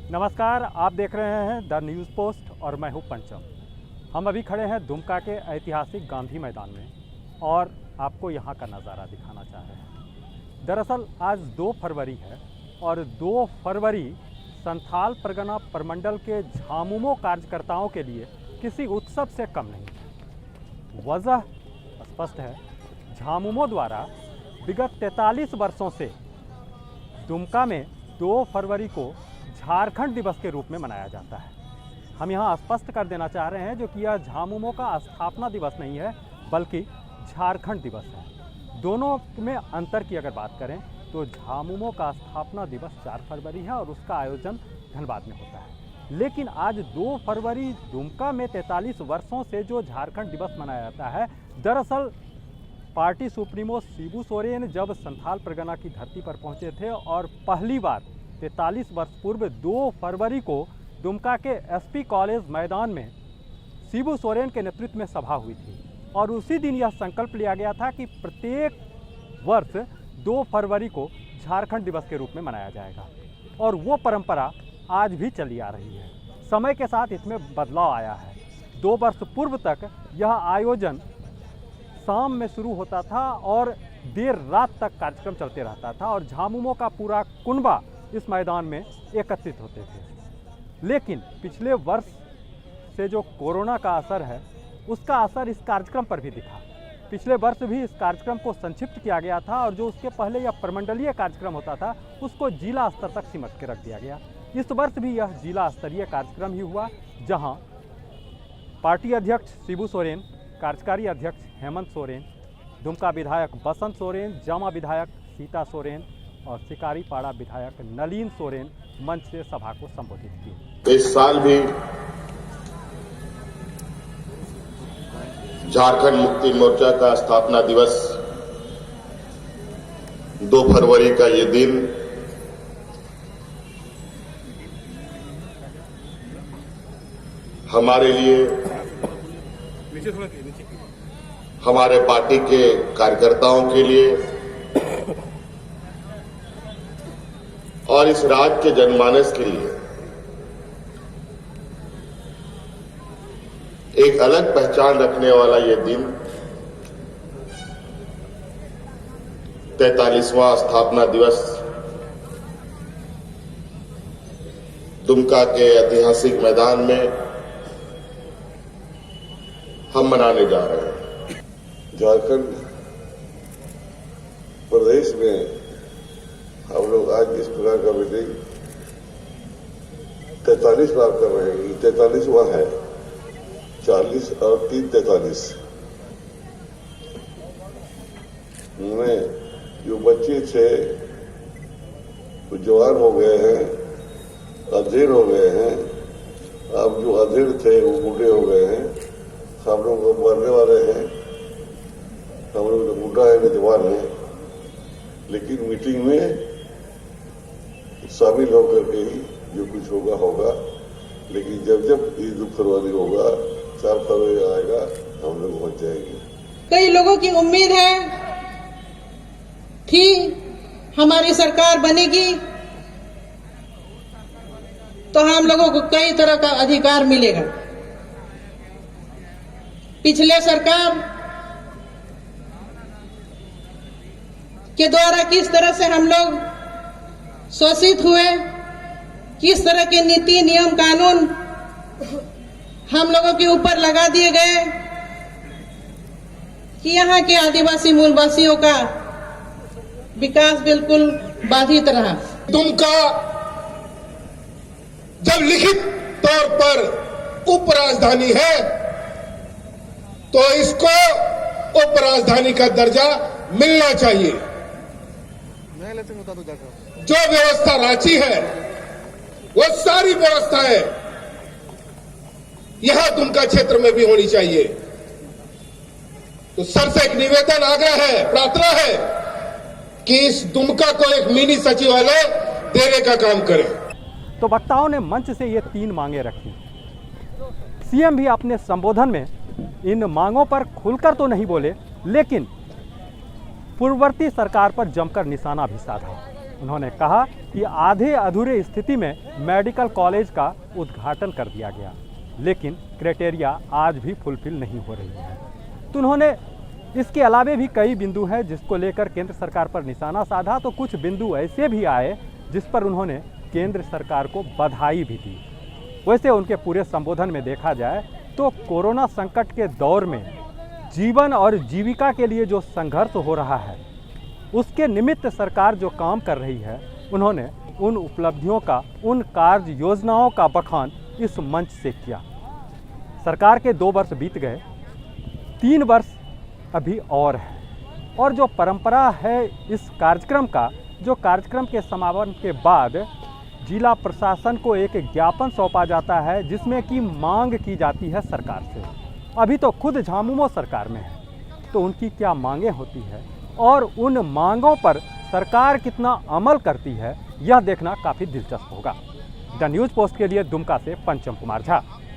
नमस्कार, आप देख रहे हैं द न्यूज़ पोस्ट और मैं हूं पंचम। हम अभी खड़े हैं दुमका के ऐतिहासिक गांधी मैदान में और आपको यहां का नज़ारा दिखाना चाह रहे हैं। दरअसल आज 2 फरवरी है और 2 फरवरी संथाल परगना प्रमंडल के झामुमो कार्यकर्ताओं के लिए किसी उत्सव से कम नहीं है। वजह स्पष्ट है, झामुमो द्वारा विगत 43 वर्षों से दुमका में 2 फरवरी को झारखंड दिवस के रूप में मनाया जाता है। हम यहाँ स्पष्ट कर देना चाह रहे हैं जो कि यह झामुमो का स्थापना दिवस नहीं है बल्कि झारखंड दिवस है। दोनों में अंतर की अगर बात करें तो झामुमो का स्थापना दिवस 4 फरवरी है और उसका आयोजन धनबाद में होता है। लेकिन आज 2 फरवरी दुमका में 43 वर्षों से जो झारखंड दिवस मनाया जाता है, दरअसल पार्टी सुप्रीमो शिबू सोरेन जब संथाल परगना की धरती पर पहुंचे थे और पहली बार 43 वर्ष पूर्व 2 फरवरी को दुमका के एसपी कॉलेज मैदान में शिबू सोरेन के नेतृत्व में सभा हुई थी और उसी दिन यह संकल्प लिया गया था कि प्रत्येक वर्ष 2 फरवरी को झारखंड दिवस के रूप में मनाया जाएगा और वो परंपरा आज भी चली आ रही है। समय के साथ इसमें बदलाव आया है। 2 वर्ष पूर्व तक यह आयोजन शाम में शुरू होता था और देर रात तक कार्यक्रम चलते रहता था और झामुमो का पूरा कुनबा इस मैदान में एकत्रित होते थे। लेकिन पिछले वर्ष से जो कोरोना का असर है उसका असर इस कार्यक्रम पर भी दिखा। पिछले वर्ष भी इस कार्यक्रम को संक्षिप्त किया गया था और जो उसके पहले यह प्रमंडलीय कार्यक्रम होता था उसको जिला स्तर तक सिमट के रख दिया गया। इस वर्ष भी यह जिला स्तरीय कार्यक्रम ही हुआ, जहां पार्टी अध्यक्ष शिबू सोरेन, कार्यकारी अध्यक्ष हेमंत सोरेन, दुमका विधायक बसंत सोरेन, जामा विधायक सीता सोरेन और शिकारीपाड़ा विधायक नलीन सोरेन मंच से सभा को संबोधित किए। इस साल भी झारखंड मुक्ति मोर्चा का स्थापना दिवस 2 फरवरी का ये दिन हमारे लिए, हमारे पार्टी के कार्यकर्ताओं के लिए और इस राज्य के जनमानस के लिए एक अलग पहचान रखने वाला ये दिन 43वां स्थापना दिवस दुमका के ऐतिहासिक मैदान में हम मनाने जा रहे हैं। झारखंड प्रदेश में हम लोग आज इस प्रकार का मीटिंग 43 बार कर रहे हैं। 43वां है, 40 और 3 43 में जो बच्चे थे वो जवान हो गए हैं, अधेड़ हो गए हैं। अब जो अधेड़ थे वो बूढ़े हो गए हैं। हम लोग मरने वाले हैं, हम लोग जो बूढ़ा है वो जवान है। लेकिन मीटिंग में शामिल होकर के ही जो कुछ होगा होगा। लेकिन जब जब 2 फरवरी होगा, 4 फरवरी आएगा, हम लोग पहुंच जाएंगे। कई लोगों की उम्मीद थी हमारी सरकार बनेगी तो हम लोगों को कई तरह का अधिकार मिलेगा। पिछले सरकार के द्वारा किस तरह से हम लोग शोषित हुए, किस तरह के नीति नियम कानून हम लोगों के ऊपर लगा दिए गए कि यहाँ के आदिवासी मूलवासियों का विकास बिल्कुल बाधित रहा। दुमका जब लिखित तौर पर उप राजधानी है तो इसको उप राजधानी का दर्जा मिलना चाहिए। जो व्यवस्था रांची है वो सारी व्यवस्थाएं यहां दुमका क्षेत्र में भी होनी चाहिए। तो सर से एक निवेदन, आग्रह है, प्रार्थना है कि इस दुमका को एक मिनी सचिवालय देने का काम करें। तो वक्ताओं ने मंच से ये 3 मांगे रखी। सीएम भी अपने संबोधन में इन मांगों पर खुलकर तो नहीं बोले, लेकिन पूर्ववर्ती सरकार पर जमकर निशाना भी साधा। उन्होंने कहा कि आधे अधूरे स्थिति में मेडिकल कॉलेज का उद्घाटन कर दिया गया, लेकिन क्राइटेरिया आज भी फुलफिल नहीं हो रही है। तो उन्होंने इसके अलावे भी कई बिंदु हैं जिसको लेकर केंद्र सरकार पर निशाना साधा। तो कुछ बिंदु ऐसे भी आए जिस पर उन्होंने केंद्र सरकार को बधाई भी दी। वैसे उनके पूरे संबोधन में देखा जाए तो कोरोना संकट के दौर में जीवन और जीविका के लिए जो संघर्ष हो रहा है, उसके निमित्त सरकार जो काम कर रही है, उन्होंने उन उपलब्धियों का, उन कार्य योजनाओं का बखान इस मंच से किया। सरकार के 2 वर्ष बीत गए, 3 वर्ष अभी और है, और जो परंपरा है इस कार्यक्रम का, जो कार्यक्रम के समापन के बाद जिला प्रशासन को एक ज्ञापन सौंपा जाता है जिसमें कि मांग की जाती है सरकार से। अभी तो खुद झामुमो सरकार में है, तो उनकी क्या मांगें होती है और उन मांगों पर सरकार कितना अमल करती है, यह देखना काफ़ी दिलचस्प होगा। द न्यूज़ पोस्ट के लिए दुमका से पंचम कुमार झा।